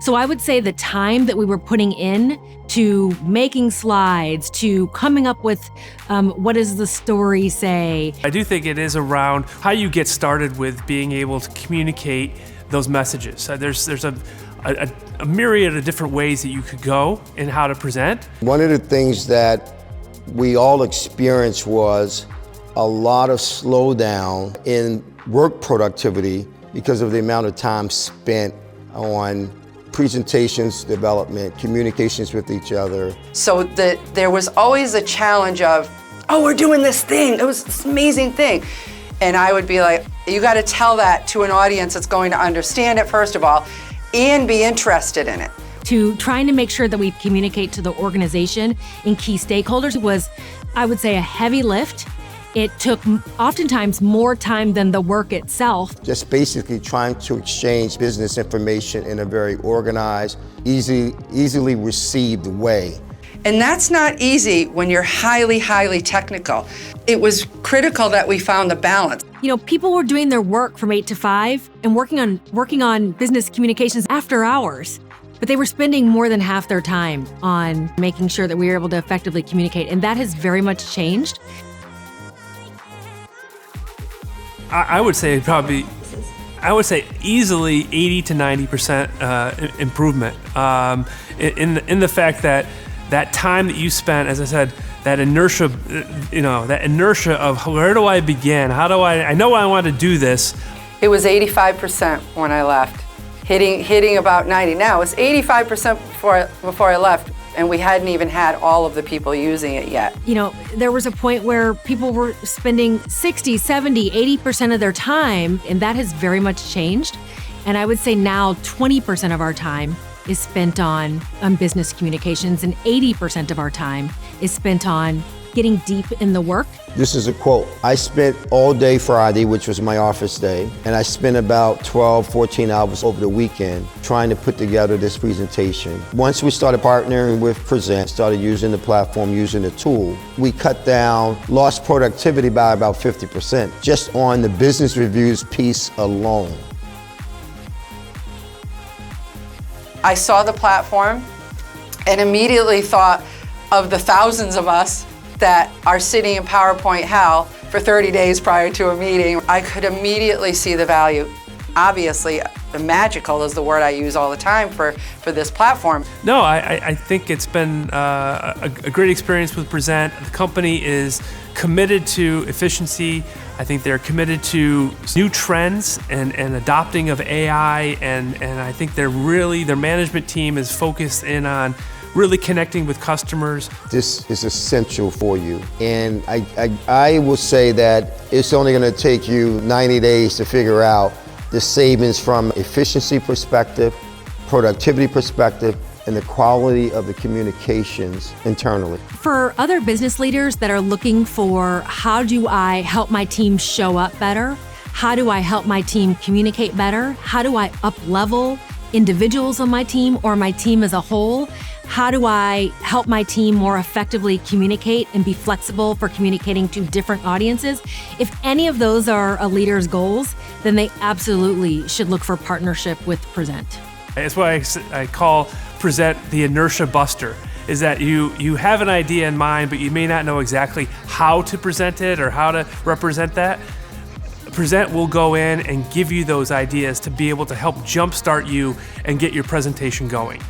So I would say the time that we were putting in to making slides, to coming up with what does the story say. I do think it is around how you get started with being able to communicate those messages. There's a myriad of different ways that you could go in how to present. One of the things that we all experienced was a lot of slowdown in work productivity because of the amount of time spent on presentations, development, communications with each other. So there was always a challenge of, oh, we're doing this thing. It was this amazing thing. And I would be like, you got to tell that to an audience that's going to understand it, first of all, and be interested in it. To trying to make sure that we communicate to the organization and key stakeholders was, I would say, a heavy lift. It took oftentimes more time than the work itself. Just basically trying to exchange business information in a very organized, easily received way. And that's not easy when you're highly, highly technical. It was critical that we found the balance. You know, people were doing their work from 8 to 5 and working on business communications after hours. But they were spending more than half their time on making sure that we were able to effectively communicate. And that has very much changed. I would say easily 80 to 90% improvement in the fact that time that you spent, as I said, that inertia, of where do I begin? I know I want to do this. It was 85% when I left, hitting about 90. Now it's 85% before I left, and we hadn't even had all of the people using it yet. You know, there was a point where people were spending 60, 70, 80% of their time, and that has very much changed. And I would say now 20% of our time is spent on business communications, and 80% of our time is spent on getting deep in the work. This is a quote. I spent all day Friday, which was my office day, and I spent about 12, 14 hours over the weekend trying to put together this presentation. Once we started partnering with Prezent, started using the platform, using the tool, we cut down lost productivity by about 50% just on the business reviews piece alone. I saw the platform and immediately thought of the thousands of us that are sitting in PowerPoint hell for 30 days prior to a meeting. I could immediately see the value. Obviously, magical is the word I use all the time for this platform. No, I think it's been a great experience with Prezent. The company is committed to efficiency. I think they're committed to new trends and adopting of AI, and I think their management team is focused in on really connecting with customers. This is essential for you. And I will say that it's only gonna take you 90 days to figure out the savings from efficiency perspective, productivity perspective, and the quality of the communications internally. For other business leaders that are looking for how do I help my team show up better? How do I help my team communicate better? How do I up-level individuals on my team or my team as a whole? How do I help my team more effectively communicate and be flexible for communicating to different audiences? If any of those are a leader's goals, then they absolutely should look for partnership with Prezent. That's why I call Prezent the inertia buster, is that you have an idea in mind, but you may not know exactly how to present it or how to represent that. Prezent will go in and give you those ideas to be able to help jumpstart you and get your presentation going.